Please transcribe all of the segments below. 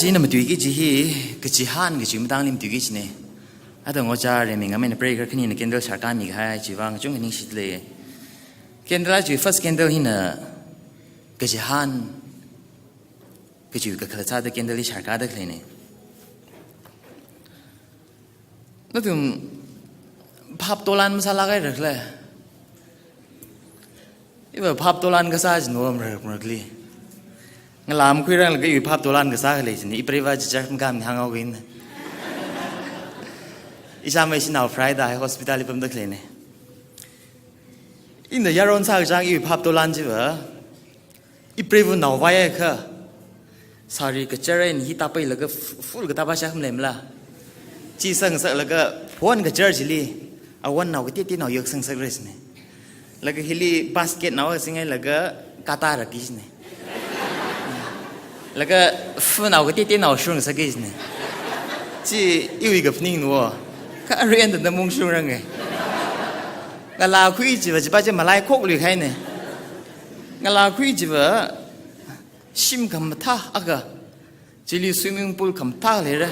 จีนมาดูกี่จีก็จีฮันก็จีมาตั้งลิมดูกี่จีเนี่ยอาตงอจาเรื่องงั้นมันเปรย์ก็ขึ้นใน candle ฉากการมีใครจีวางจงกันนิ่งสิเลย candle จี first candle หินะก็จีฮันก็จีก็ขลังชาติ candle ฉากการได้เลยเนี่ยนั่นถึงภาพตัวลันมาสลายรักเลยอีแบบภาพตัวลันก็ซาจนว่ามันรักเลยงั้นลามคุยเรื่องก็อยู่ภาพตัวลันก็ซาเลยสิอีปริวาจะจักมันการทางเอาวินอีสามไม่ใช่หนาวฟรายได้ hospital ลิปมดักเลยเนี่ยอินเดียร้อนซาจังอยู่ภาพตัวลันจีบะอีปริวหนาวไว้ค่ะสารีก็เจริญฮิตาไปแล้วก็ฟูลก็ตาบ้าชักมันเลยมั้งล่ะจีสังสักแล้วก็พวนก็เจอจิลีเอาวันหนาวก็ตีตีหนาวยกสังสักเลยสิเนี่ยแล้วก็ฮิลีบาสเกตหนาวสิไงแล้วก็กาตาร์กิสเนี่ยแล้วก็ฟูหนาวก็ตีตีหนาวชุ่มสักกิสเนี่ยจีอีวิกับนิ่งนัวก็เรียนแต่ดมุงชุ่มรังไงก็ลาคุยจีบจีบจะมาไล่โคกหรือใครเนี่ยก็ลาคุยจีบชิมคำท่าอ่ะก็จิลี swimming pool คำท่าเลยนะ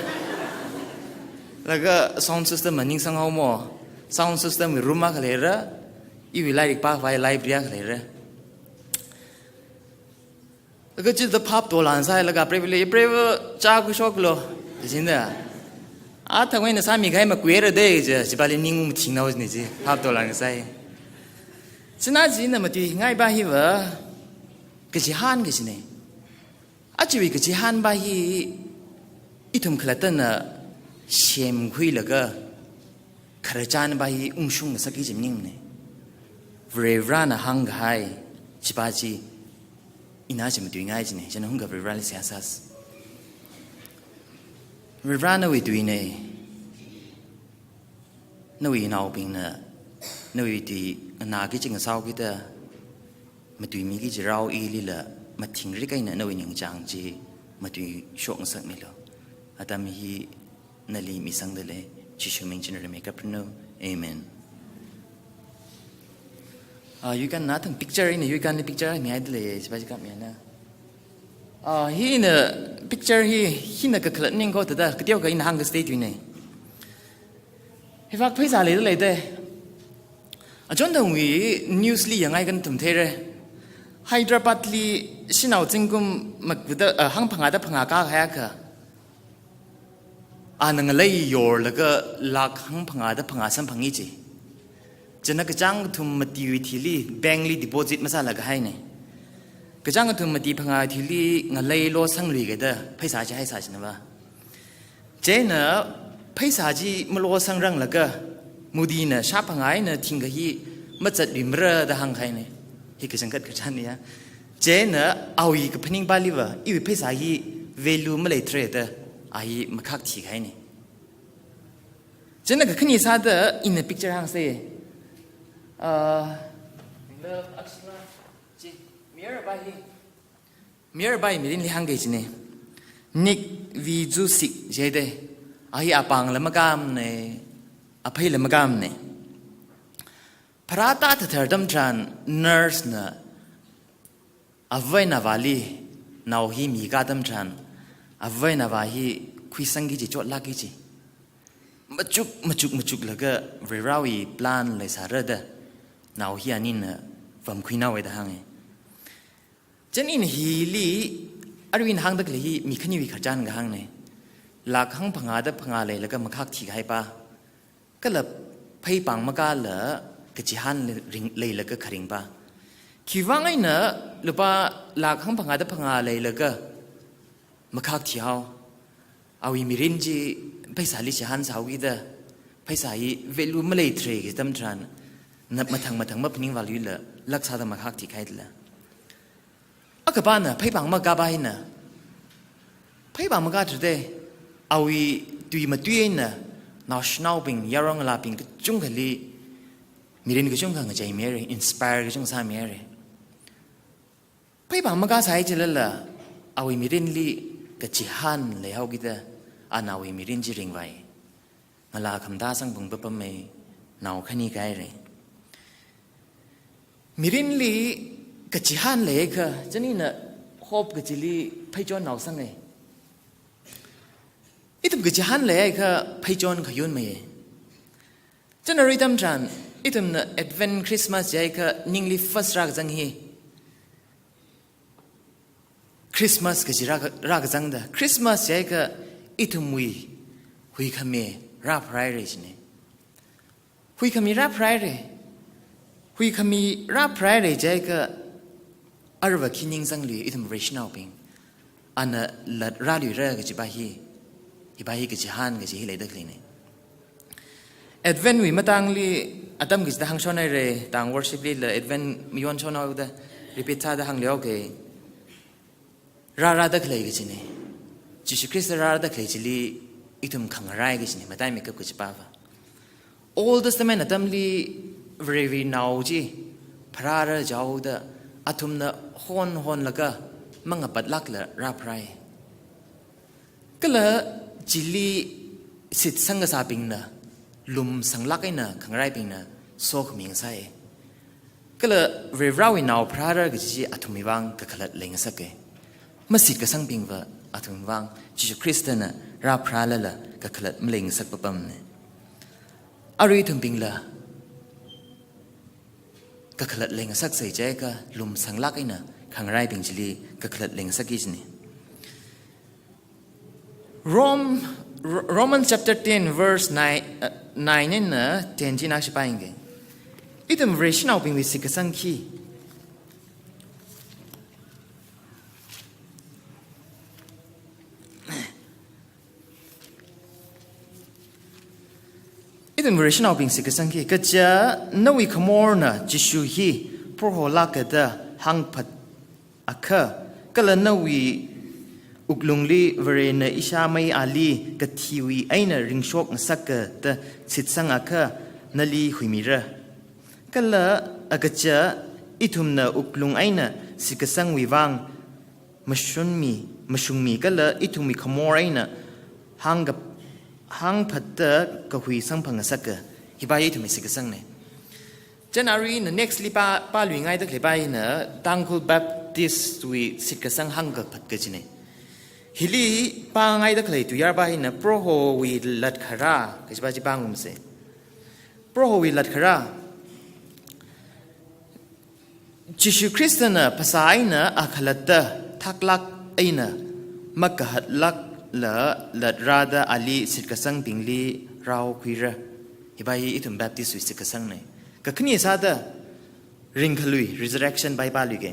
แล้วก็ sound system มันยิ่งสังเอาหมอ sound system มีรูมมากเลยนะอีวิไลอีกป้าไฟไลฟ์เรียกเลยนะแล้วก็จิตภาพตัวหลานใส่แล้วก็เปรี้ยวจ้ากุชกโลจริงๆอ่ะทั้งวันนี้สามีใครมาคุยอะไรได้จะจิบาลีนิ่งมุมทิ้งเอาจริงๆภาพตัวหลานใส่ฉะนั้นจริงๆมันดีง่ายบ้าหิวะก็จะหันก็จะเนี่ยอาชีพก็จะหันบ้าหิอีทุ่มขลัดตั้งน่ะเชื่อมคุยแล้วก็ขรจานไปชุ่งสักกี่จำนิ่งเนี่ยเวรานหังไกจิบาจีอินาจะมาดูง่ายจีเนี่ยฉันหุ่งกับเวรานลิเซียสัสเวรานเอาไว้ดูเนี่ยเอาไว้น่าเอาเป็นน่ะเอาไว้ดูน่ากิจงสาวกิตามาดูมีกิจเราอีลีละมาทิ้งริกันเนี่ยเอาไว้ยังจางจีมาดูโชคสักไม่หรอกอาตมาฮีนั่นเลยมิสังเดเลยชิชูมิงจินเรมิกับพระนเอเมนอยู่กันนะทั้ง picture นี่อยู่กันใน picture มีอะไรเลยใช่ไหมครับมีนะฮีน่ะ picture ฮีน่ะก็ขลังนิ่งก็แต่ก็เดียวกับอินฮังก็ state อยู่นี่เฮ้ยฟักพี่สาวเลยเด้จนถึงวี news ลี่ยังไงกันถึงเท่เลยไฮดราบัดลี่สินเอาจริงกุมมักเดหังพังอาดพังอากาแฮกนังเลยยอร์แล้วก็ลักหังพังอาดพังอาสัมพังอีจีจะนักจ้างทุ่มมาตีวิธีลีแบงก์ลีดิโพซิตมาซาลักให้เนี่ยกจ้างทุ่มมาตีพังอาทีลีงาเลยโลสังลีกันเด้อภาษาจะให้สาจินะว่าเจเนอภาษาจีมาโลสังรังแล้วก็มูดีเนอชาพังอาเนี่ยทิ้งกันฮีมาจัดริมเรือดะหังใครเนี่ยฮีก็สังกัดกระชันเนี่ยเจเนอเอาอีกพนิงบาลีว่าอีวิภาษาฮี value มาเลยเทรดไอ้มาคักทีใครเนี่ยฉันน่ะก็ขึ้นยี่ซาเดออินใน picture ฮังเซ่love aksma ji mirbai mi din li hang ge ji ne nik vi ju sik je de ai apang la magam ne aphai la magam ne parata ta thardam tran nurse na avai na wali naw hi mi ga dam tran avai na wa hi khui sangi ji chot la gi ji machuk la ga virawi plan le sarada nào hi anh in phẩm khuyên nào vậy đó hàng chân in hi li arwin hàng đó cái hi mi khani vi khát chan cái hàng này lạc hàng phanga đó phanga lấy là cái mặc khắc thì cái ba cái là phay bang mặc là cái chỉ han lấy là cái khring ba khi vang ấy nữa là ba lạc hàng phanga đó phanga lấy là cái mặc khắc thì hao awi mirin ji phay xả li chỉ han sao cái đó phay xả hi value mà lấy tre cái tâm trànนับมาทางมาพนิงวาลีละลักษณะมาคักที่ใครละอักบ้านน่ะไพ่บังมากาบายน่ะไพ่บังมากาจุดเดเอาอีตุยมาตุยน่ะน่าชนาวปิงยารองลาปิงก็จุงกันลีมีเรื่องก็จุงกันกับใจเมียร์อินสปายก็จุงสามีเร์ไพ่บังมากาใส่จิละเอาอีมีเรื่องลีก็จิฮันเลยเอากิดเอาอีมีเรื่องจิริงไว้มาลาคำด่าสังบุงปั๊มไม่น่าขันนี่ไกลเลยมิรินลีกจิฮันเลยค่ะจะนี่น่ะฮอบกจิลีไพจอนเอาสังไง อีตุมก็จะหันเลยค่ะไปจอนขยุนมาเองจันนริตามจันอีตุมน่ะแอดเวนต์คริสต์มาสใจค่ะนิ่งลีฟัสรักจังฮีคริสต์มาสก็จะรักจังเด้อคริสต์มาสใจค่ะอีตุมหุยขมีรับไรเลยใช่ไหมหุยขมีรับไรเลยหุยขมีรับไรเลยใจค่ะอารมณ์คิดนิ่งจังเลยอีตุมเรชนาปิงอันน่ะลัดราลีเร่ก็จะไปฮีก็จะหันก็จะฮีเลยเด็กเลยเนี่ยเอ็ดเวนวิมาตังลีอาตัมกิจดังชอนไอเร่ต่างวอร์ชิปลีเลยเอ็ดเวนมีวันชอนเอาเด้รีพิทาดังเลี้ยวเกราเด็กเลยก็จะเนี่ยจิชคริสต์ราเด็กเลยจะลีอีตุมขังไรก็จะเนี่ยมาได้ไม่กับก็จะป้าวะ Old Testament อาตัมลีvery now จีพระราเจ้าเด้อาตุมน่ะฮอนแล้วก็มังกับปัดลักเลยรับไรก็เลยจิลีสิทธิ์สังกษาปิงนะลุมสังลักไอ้นะขังไรปิงนะโซขมิงใส่ก็เลยเวราวอินเอาพระราก็จะอัตุมิวังก็ขลัดเล็งสักเกมาสิทธิ์ก็สังปิงว่าอัตุมิวังจิชคริสต์น่ะรับพระละละก็ขลัดมเล็งสักปะปั๊มเนี่ยอารีทุมปิงละก็ขลัดเล็งสักใส่ใจก็ลุมสังลักไอ้นะขังไรปิงจิลีก็ขลัดเล็งสักกี่นี่Romans chapter 10 verse 9 นี่นะ10ที่นักชิบายไงอีตุมเรชินาปิงวิสิกสังคีอีตุมเรชินาปิงสิกสังคีก็จะนวิขมอร์นะจิชูฮีพระโหลักเดหังพัดอักก็เลยนวิอุกลุงลีเวรนอิชาไม่อาลีกทีวีไอน่ะริงโชกสักเตสิทสังอาคนาลีหุยมีระก็ละอากจะอิทุมน่ะอุกลุงไอน่ะสิกสังวิวังมชุนมีก็ละอิทุมมีขโมยไอน่ะหังพัดเตก็หุยสังพังสักฮิบายอิทุมมีสิกสังเนี่ยจันอารีน่ะ next ลิป้าลุยง่ายตักลิบายน่ะตังคุลแบปติสต์วิสิกสังหังกับพัดก็จีเนี่ยฮิลีปางไงดักเลยตุยาบาหินะโปรโฮวิลัดคาราก็จะบาจิปังมุมเสโปรโฮวิลัดคาราจิชูคริสต์นะภาษาไอ้นะอัคลัดทักลักไอ้นะมักกะหัดลักละลัดราดาอาลีสิทกสังปิงลีเราคุยระฮิบายอิทุมแบบที่สุดสิทกสังเนี่ยก็ขึ้นยี่ซาดาริงขลุย resurrection ไปบาลุยเก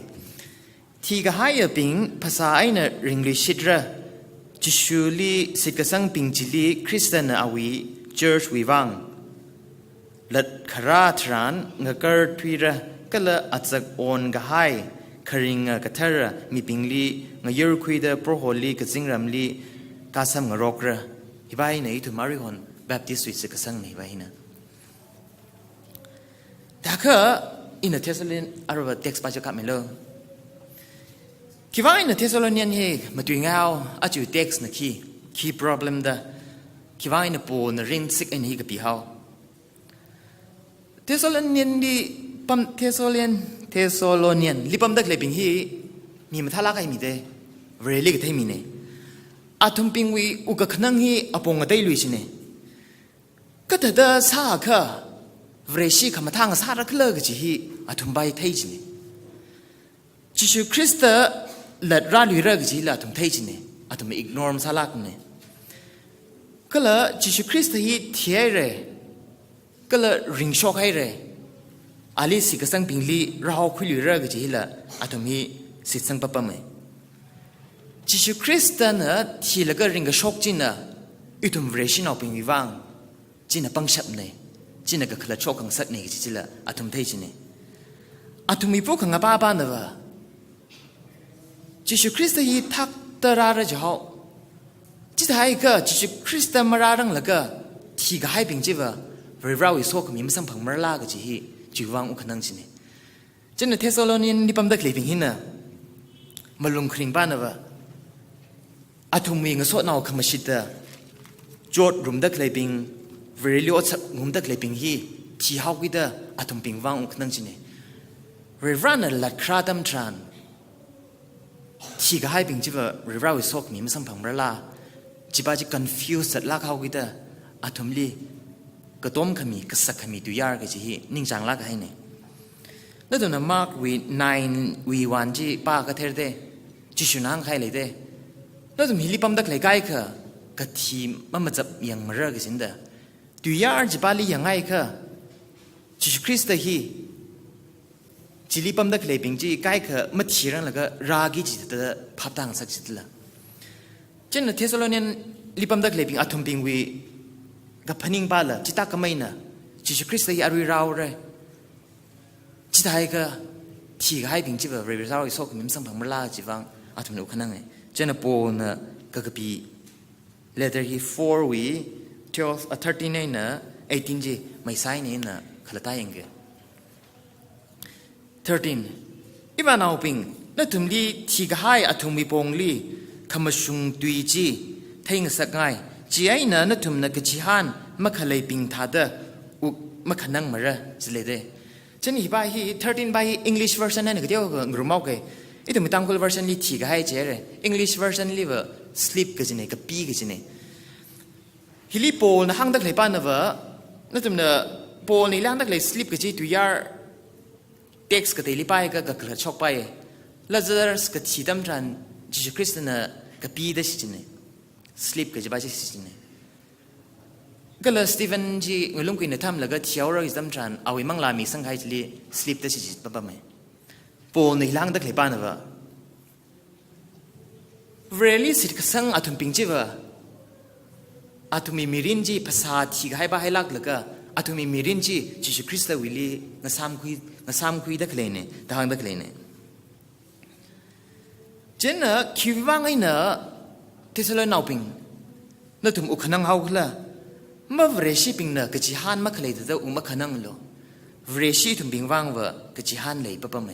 ที่ก็ให้ปิงภาษาไอ้น่ะริงลิชิดระจิชูลีสิกสังปิงจิลีคริสเตียนอาวีเชิร์ชวิวังลัดคราทรานงกร์ทวีระก็ละอัจฉริยก็ให้คริงกเทระมีปิงลีงยร์คุยเดโปรโฮลีกจิงรัมลีกาซัมงรอกระฮิบายเนี่ยอิทุมาริฮอนแบบที่สุดสิกสังเนี่ยฮิบายนะแต่ก็อินเทสเลนอารมณ์เท็กซ์ปัจจุบันไม่เลยคิดว่าในเทสโลเนียนเฮมาดูงาวอาจูเท็กซ์นะคีย์ problem เด้คิดว่าในปูนรินซิกอันนี้กับพี่เขาเทสโลเนียนดีปั๊มเทสโลเนียนลิปั๊มดักเลยปิงฮีมีมาท่าลักไอมีเด้เวลี่ก็เทมีเนี่ยอาทุมปิงวีอุกขนังฮีอปงกันได้ลุยสิเนี่ยก็แต่เดซาค่ะเวรชีขมาทางซารักเลิกจีฮีอาทุมใบเทจิเนี่ยจิชูคริสต์ลัดราลีเลิกจีละทุมเทจิเนี่ยอาทุมอิกนอร์มซาลักเนี่ยก็เลยจิชูคริสต์ฮีเทียเร่ก็เลยริงโชกให้เร่อาลีสิกสังปิงลีเราคุยเลิกจีละอาทุมฮีสิสังปะปะเมจิชูคริสต์เนี่ยที่ละก็ริงก็โชกจีน่ะอุทุมเวรชินเอาปิงวิวังจีน่ะปังฉับเนี่ยจีน่ะก็ขลัดโชกังสักเนี่ยจีละอาทุมเทจิเนี่ยอาทุมมีพวกขังบ้าบ้านเนอะจิชูคริสต์ฮีทักตระระเจ้าจิตให้ก็จิชูคริสต์มารารังละก็ที่ก็ให้เป็นจีว่าเวลาวิโซก็มีมันสัมผัสมาลาก็จีฮีจีวังอุคนังจีเนี่ยจันเทสโลเนียนนี่ปั๊มดักเลยเป็นหินน่ะมาลงคริงบ้านเนอะอาทุมมีเงินสดเอาขมาชิดจดรุมดักเลยเป็นเวลิโอสักรุมดักเลยเป็นฮีที่ฮาวิดอาทุมเป็นวังอุคนังจีเนี่ยเวลานั้นลัดคราดัมทรานที่ก็ให้เป็นจีว่าเวลาวิโซกมีมันสัมผัสมาลา จิบาจิ confuse สัตว์ลักเขากิตาอาทุมลีก็ต้มขมีก็สักขมีตุยาร์ก็จีนิ่งจังลักให้เนี่ยนั่นตัวนั้นมาร์กวี9วี1จีป้าก็เทเดจิชุนังใครเลยเดนั่นตัวมิลิปัมดักเลยไกค่ะก็ทีมันจะยังมาเรื่องกันสินเดตุยาร์จิบาลียังไงค่ะจิชุคริสต์ฮีจิลิปัมดักเลยปิงจีไกค่ะมาทีรังแล้วก็รากิจิต的พับตังสักจิตละเช่นเทสโลเนียนลิปัมดักเลยปิงอาทุมปิงวีกับพนิงบ้าละจิตากไม่นะจิชุคริสต์ฮีอารุยราวเลยจิตายก็ที่ก็ให้ปิงจีว่าเรื่องราวอีสอกมันสังพังมาลาจีวังอาทุมเนี่ยอุคนังไงเช่นโปนะก็กบี letter he 4 we 12 39 นะ18จีไม่ใช่เนี่ยนะขลังตายยังไง13อีบ้านเอาปิงนั่นทุมลีที่ก็ให้อาทุมมีปงลีคำชุงตุยจีเท่งสักไงจีไอ้น่ะนั่นทุมนักจีฮันมาขลัยปิงท่าเดอุมาขนังมาเรสิเลเดฉันอีบ้าฮี13บ้าฮี English version นั่นก็เดียวกับกลุ่มเอาไงอีตัวมีตังคุล version ลีที่ก็ให้เจอเลย English version ลีว่า sleep ก็จะเนี่ยกับปีก็จะเนี่ยฮิลิโปลนะห้างตักเลยป้านนะวะนั่นตัวเนี่ยโปลนี่ห้างตักเลย sleep ก็จะตุยาร์ text ก็เตลิไปก็กระชอกไปแล้วจะก็ที่ตั้มจันจิชุคริสต์น่ะกับปีได้สิจะเนี่ย sleep ก็จะไปสิเนี่ยก็เลยสตีเฟนจีเงลุงกุยเนี่ยทำแล้วก็เที่ยวเราอีกตั้มจันเอาไว้มั่งลามีสังขารจี sleep ได้สิปั๊บปั๊บไหมโปลนี่ห้างตักเลยป้านนะวะ really สิกสังอาทุมปิงจีวะอาทุมีมิรินจีภาษาที่ให้บ้าให้ลักแล้วก็อาทุมีมิรินจีจิชุคริสต์วิลีงาสามคุยดักเลยเนี่ยทางดักเลยเนี่ยเจนน่ะคิดว่าไงน่ะที่สุดแล้วน่าปิงนั่นทุมอุคนังเฮาละมาเวรชีปิงน่ะก็จิฮันมาเคยแต่อุมาขนังโลเวรชีทุมปิงว่างว่าก็จิฮันเลยปั๊บไหม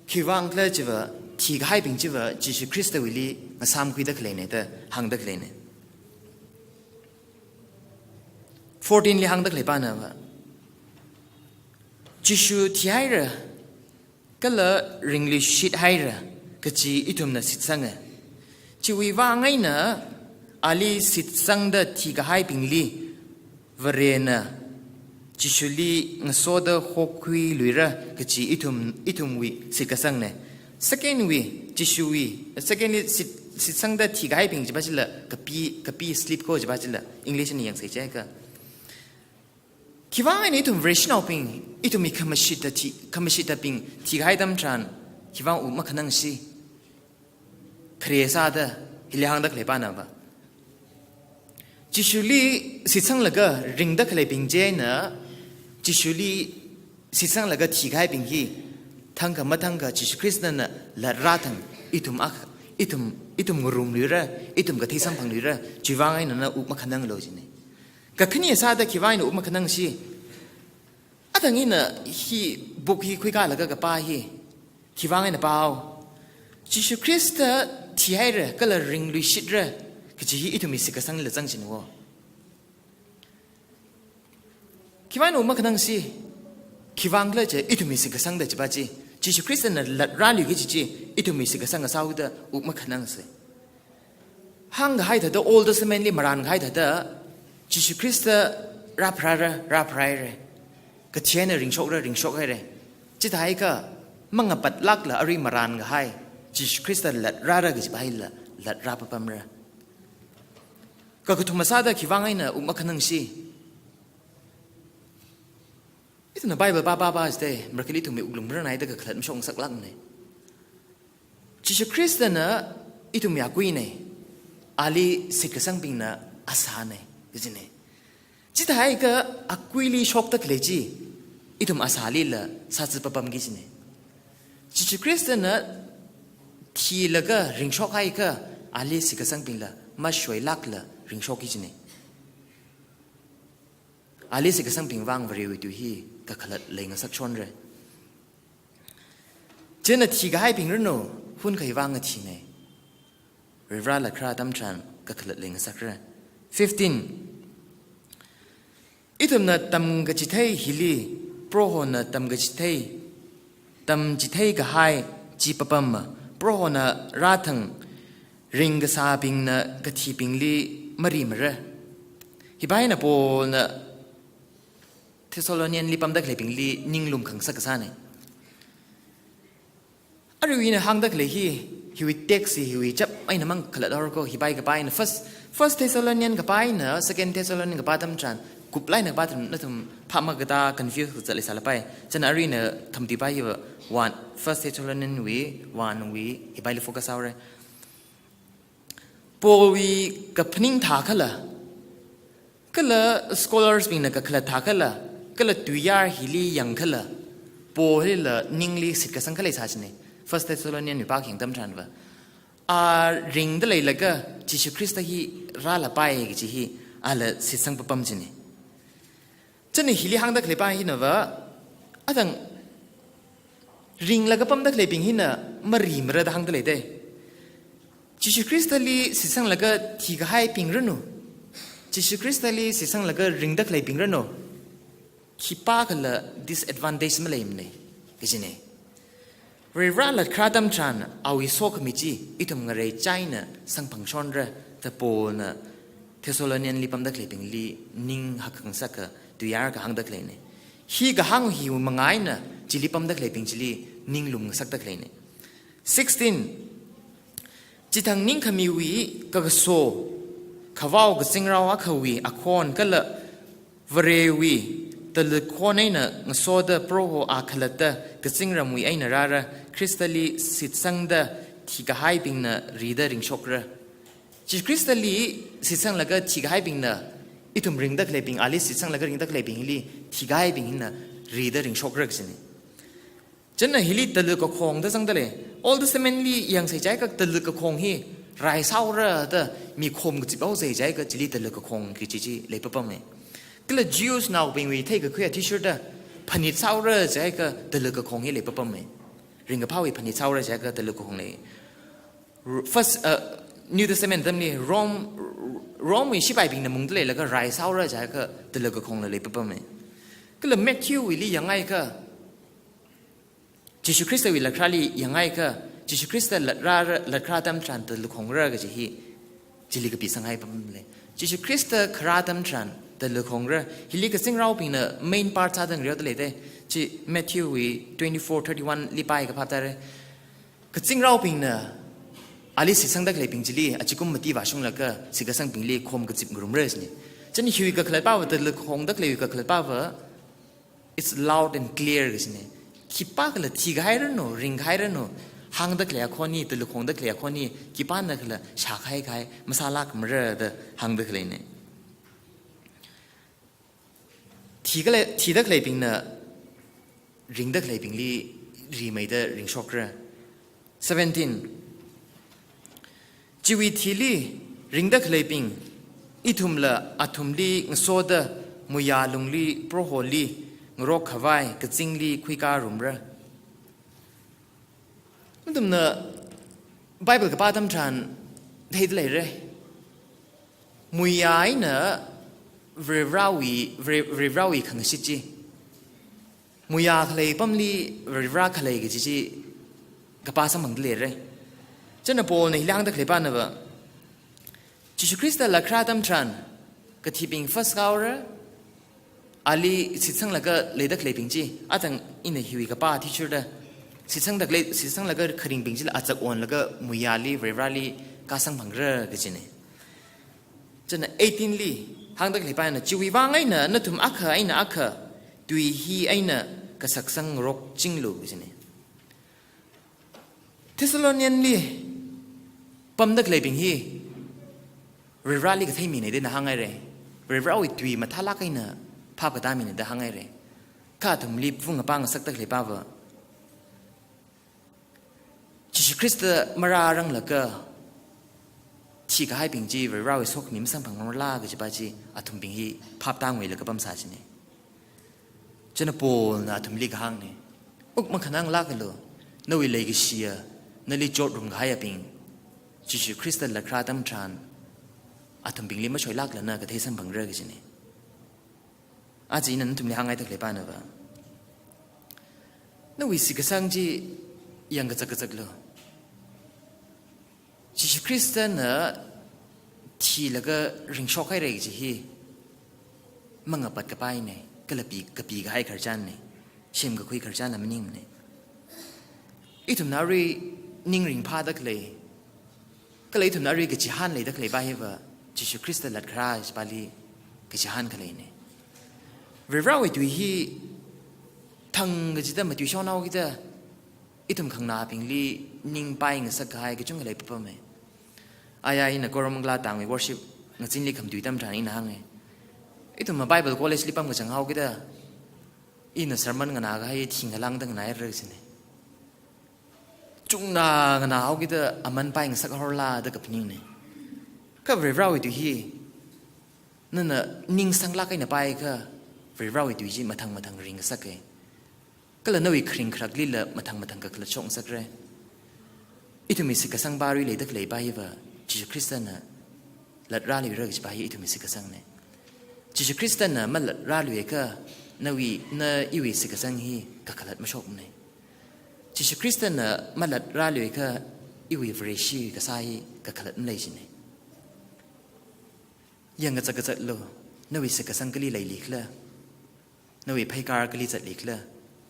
คิดว่างเลยจีว่าที่ให้ปิงจีว่าจิชุคริสต์วิลีงาสามคุยดักเลยเนี่ยแต่หางดักเลยเนี่ย14里行得来办呢吧，就是提海了，个了人力shit海了，个只一同的实生啊，就为话爱呢，阿里实生的提个海平里，不然呢，就是里我说的好亏累了，个只一同为实个生呢，second 为就是为 second 里实生的提个海平就把是了，个 B sleep 过就把是了，English 你样谁这个？คิดว่าไอ้นี่ทุ่มเรชนอลปิงอีทุ่มมีคำชิดปิงที่ให้ดำจันคิดว่าอุมาขนังสิเครียดซาเดฮิลหังดักเลยป้านะวะจิชุลีสิสังละก็ริงดักเลยปิงเจนะจิชุลีสิสังละก็ที่ให้ปิงฮีทั้งกับมาทั้งกับจิชุคริสต์นั่นน่ะละราทั้งอีทุ่มรุมหรือระอีทุ่มกับที่สัมพังหรือระจีว่าไอ้นั่นน่ะอุมาขนังโลจิเนี่ยก็ขึ้นยี่ซาเดคิดว่าไอ้หนูมาขนังสิอาทั้งนี้น่ะฮีบุกฮีคุยกันแล้วก็ป้าฮีคิดว่าไงน่ะเปล่าจิชุคริสต์ที่ให้เรก็เลยริงลุยชิดเรก็จะฮีอีทุ่มมีสิ่งกษังเลยจังจินวะคิดว่าหนูมาขนังสิคิดว่าเลยจะอีทุ่มมีสิ่งกษังเดจะบ้าจีจิชุคริสต์น่ะละร้านอยู่กี่จีอีทุ่มมีสิ่งกษังก็สาวเดอุมาขนังสิห้างก็ให้เธอ Old Testament นี่มารันก็ให้เธอจิชุคริสต์รับพระเรก็เทียนริงโชกให้เรจิตายก็มังปัดลักละอริมารันก็ให้จิชุคริสต์ละราก็จะไปละรับปั๊มเรก็คือธรรมชาติคิดว่าไงนะอุมาขนังสิอีตัวในไบเบิลบ้าสเต้เมื่อกี้ถูกมีอุกลุมเรื่องไหนแต่ก็ขัดไม่ชงสักลักเนี่ยจิชุคริสต์น่ะอีตัวมีอากุยเนี่ยอาลีสิกสังปิงน่ะอาสาเนี่ยก็จะเนี่ยจิตายก็อากุยลีชกตะเลยจีอีตัวอาสาลีละสัตย์ปั๊มกิจเนี่ยจิชุคริสต์น่ะที่ละก็ริงชกให้ก็อาลีสิกสังปิงละมาช่วยลักละริงชกกิจเนี่ยอาลีสิกสังปิงว่างบริวิตุฮีก็ขลัดเลยงสักชนเลยเจนที่ก็ให้ปิงรุ่นโน่หุ่นเคยว่างกันทีเนี่ยเรื่องละคราตั้มชันก็ขลัดเลยงสักเลย15อีตุ่มน่ะตั้มกจิตให้ฮิลีโปรโหน่ะตั้มกจิตให้ตั้มจิตให้ก็ให้จีปปั๊มโปรโหน่ะราทัง ริงกษาปิงนะกะทีปิงลีมารีมระฮิบายนะโปนะเทสโลเนียนลีปัมดักเลปิงลีนิ่งลุมขังสักษาเนี่ยอารีวินะฮังดักเลฮิวิเท็กซี่ฮิวิจับไอ้น้ำมันขลัดอร์ก็ฮิบายกับไปนะ first Thessalonian กับไปนะ second Thessalonian กับไปตั้มจันกุบไล่นะบ้านนั่นทำพามากระตา confuse จะเลยสารไปฉันอารีนะทำที่ไปฮิบวัน first Thessalonian วีวันวีฮิบายเลยโฟกัสเอาเลยปวีกับพนิงถาขละก็ละ scholars บินนะกับขลัดถาขละก็ละตุยาร์ฮิลียังขละปวีละนิ่งลีสิทธิ์กับสังขเลยสาชเนี่ย first Thessalonian อยู่ปากแห่งตั้มจันวะริงได้เลยละก็จิชุคริสต์ฮีราละไปกี่จีฮีอะไรสิทธิ์สังปปั๊มจีเนี่ยฉันนี่ฮิลีฮังดักเลยไปฮินะวะตั้งริงละก็ปั๊มดักเลยปิงฮินะมารีมระดังดักเลยได้จิชุคริสต์ลีสิทธิ์สังละก็ที่ก็ให้ปิงรนูจิชุคริสต์ลีสิทธิ์สังละก็ริงดักเลยปิงรนูขี้ป้ากันละ disadvantage มาเลยมั้ยกี่จีเนี่ยเรื่องรักคราดัมชันเอาวิโซกมิจิอิทุมงเรย์ใจน่ะสังพังชอนเร่แต่โปน่ะเทสโลเนียนลีปัมดักเลปิงลีนิ่งหักขังสักตัวยาร์กับหังดักเลเนี่ยฮีกับหังฮิวมังไงน่ะจิลีปัมดักเลปิงจิลีนิ่งลุมสักดักเลเนี่ย16จิตังนิ่งขมิวีกับโซขวาวกับสิงเราอะขวีอะคอนก็ละวเรวีแต่ละคนไอ้น่ะงโซดโปรโฮอาคลตะก็สิงรำวีไอ้น่ะราคริสตัลลีสิทธิ์สังเดที่ก็ให้ปิงน่ะรีดริงช็อกระจิคริสตัลลีสิทธิ์สังแล้วก็ที่ก็ให้ปิงน่ะอิทุมริงดักเลยปิงอาลิสิทธิ์สังแล้วก็ริงดักเลยปิงฮิลีที่ก็ให้ปิงฮิน่ะรีดริงช็อกระก็สิเนี่ยจนน่ะฮิลีตะลึกก็คงแต่สังแต่เลย Old Testament ลียังใส่ใจก็ตะลึกก็คงฮีไรเศร้าระแต่มีคมก็จิบเอาใส่ใจก็จิลีตะลึกก็คงคือจิเลยปั๊มเนี่ยก็เลย Jews now เป็นวิธีก็คือที่สุดเด้อผลิตเศร้าเร่อใจก็ตะลึกก็คงให้เลยปั๊มเลยริงกับพ่อวิผลิตเศร้าเร่อใจก็ตะลึกก็คงเลย first New Testament ตั้งนี่ Rome วิชิบายเป็นน้ำมุงตะเลยแล้วก็ไรเศร้าเร่อใจก็ตะลึกก็คงเลยปั๊มเลยก็เลย Matthew วิลียังไงก็จิชุคริสต์วิลักคราลียังไงก็จิชุคริสต์ลักคราตั้มทรันตะลึกคงเร่อก็จะฮีจิลีก็ปีสังให้ปั๊มเลยจิชุคริสต์คราตั้มทรันแต่ละของเรื่องฮิลิกสิ่งเราเป็นเน main part ท่าดังเรียกตัวเลยได้ที่ Matthew 24:31 ลิปายกับภาพแต่เลยก็สิ่งเราเป็นเนอาลิสิสังดักเลยเป็นจิลีอาจจะกุมมาตีว่าช่วงแล้วก็สิ่งก็สังเป็นลีคมกับจิบกลุ่มเรื่องนี้จะนี่ฮิวกับใครป้าวแต่ละของดักเลยกับใครป้าว it's loud and clear กันสิเนี่ยคิดป้ากันเลยที่ให้เรื่องโนริงให้เรื่องโนหางดักเลยคนนี้แต่ละของดักเลยคนนี้คิดป้านักเลยฉากให้ใครมาซาลากมันเรื่องแต่หางดักเลยเนี่ยที่ก็เลยที่ดักเลยปิงเนอริงดักเลยปิงลีรีไม่ได้ริงช็อกเร่17ชีวิตที่ลีริงดักเลยปิงอิทุมละอัทุมลีงโซดมุยาลุงลีโปรโฮลีงรกขวายกจิงลีคุยการุมเร่มันตุ่มเนอไบเบิลกับป้าตั้มชันเทศเลยเร่มุยาเนอเรราวีขังสิจีมุยาทะเลปั๊มลีเรราทะเลกิจิกับป้าสมังทะเลเลยจนน่ะโปในหลังตะเคลป้านะวะจิชุคริสต์ละคราตัมทรันก็ที่เป็น first hour อาลีสิทธิ์สังละก็เลยตะเคลปิงจีอาจังอินในฮิวิกับป้าที่ชุดเด้สิทธิ์สังตะเคลสิทธิ์สังละก็คริงปิงจีละอาจักอ่อนละก็มุยาลีเรราลีกาสังพังเร่กิจิเนี่ยจนน่ะ18ลีหางตะกี้ไปนะชีวิตว่างไอ้น่ะนั่นทุ่มอักขะไอ้น่ะอักขะดุยฮีไอ้น่ะก็สักสังรกจิงลูกใช่ไหมเทสโลเนียนลีปั๊มตะกี้เป็นฮีเรราลีก็ให้มีในเดือนหางไงเลยเรราวิดุยมาท่าลักไอ้น่ะภาพก็ตามมีในเดือนหางไงเลยข้าทุ่มลีฟุ้งกับปังสักตะกี้ป้าวะจิชคริสต์มารารังละก็ที่ก็ให้ปิงจีเวลาวิสกมิมสังพังมันลาก็จะไปจีอาทุมปิงฮีภาพตั้งไว้แล้วก็ปั๊มสาจิเนี่ยจนปูน่ะอาทุมลีกหางเนี่ยอุกมันขนังลากันเลยนั่นวิเลยก็เชียนั่นลิจอดรุงหายปิงจิชคริสต์ละคราตั้มทรานอาทุมปิงลีไม่ช่วยลากแล้วนะก็เทสันพังเรื่องก็จะเนี่ยอาจีนั้นทุมลีหางไงตะเลยป้านะวะนั่นวิสิกสังจียังก็จะเลย จิชคริสเตนเนอทีแล้วก็ริงช็อกให้เรกจีฮีมังกับปัดกับไปเนี่ยก็เลยปีก็ให้ขจันเนี่ยเชื่อมกับคุยขจันแล้วมันนิ่งเนี่ยอีถุนนารีนิ่งริงพาดักเลยก็เลยถุนนารีกับจิฮันเลยดักเลยไปว่าจิชคริสเตนลัดคราชบาลีกับจิฮันกันเลยเนี่ยเรื่องราวดูฮีทั้งก็จะมาดูช่องเอากิจอีถุนข้างหน้าพิงลีนิ่งไปเงสักายก็จุงอะไรปุ๊บไหมอายนักกรมังกลาต่างไป worship งั้นจินลีคำดูตั้มทางนี้นะไงอีตัวมา Bible college ลิปัมก็จังเอาก็ได้อีน่ะ sermon กันอะไรทิ้งกำลังตั้งไหนเรื่องสิเนี่ยจุงนากันเอาก็ได้อามันไปงั้นสักฮอลลาเด็กกับนี่เนี่ยก็เรื่องราวดูฮีนั่นน่ะนิ่งสังลักไอ้น่ะไปก็เรื่องราวดูฮีมาทางริงสักเองก็เลยน่าวิคริงครักลิละมาทางก็กระชงสักเรื่องอีตัวมีสิกสังบารีเลยเด็กเลยไปว่าจิชคริสเตนน่ะลัดราลีเรื่องจะไปอีตัวมีสิกสังเนี่ยจิชคริสเตนน่ะมันลัดราลีก็นาอีวิสิกสังฮีก็ขลัดมาชกเนี่ยจิชคริสเตนน่ะมันลัดราลีก็อีวิฟรีชีก็ใส่ก็ขลัดไม่เลยสิเนี่ยยังก็จะโลนาวิสิกสังก็ลีเลยลีกละนาวิไพการก็ลีจัดลีกละ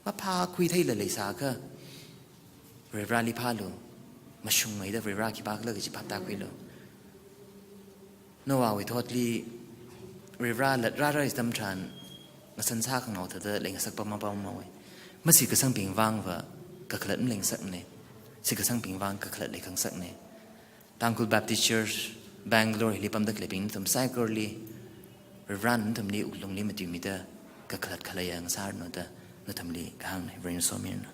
มาพาคุยไทยเลยสาก็เรราลีพาโลมาชงไม่ได้เวลาคิดบ้าก็เลยจะพับตาคุยเลยโนว่าวิทอดลีเวลาลัดราอิสตัมทรานมาสันซาข้างนอกเธอเล็งสักประมาณมาไว้มาสิกระสังปิงวางว่าก็ขลัดเล็งสักเนี่ยสิกระสังปิงวางก็ขลัดเล็งสักเนี่ยทางคุณแบปติสต์เชิร์ชแบงก์ลอร์ลีปั๊มตะเกลปิงทำไซค์กอร์ลีเวลานั้นทำลีอุลงลีมาดูมิดาก็ขลัดขลัดยังสารโนดาโนทำลีข้างในเรนโซเมียน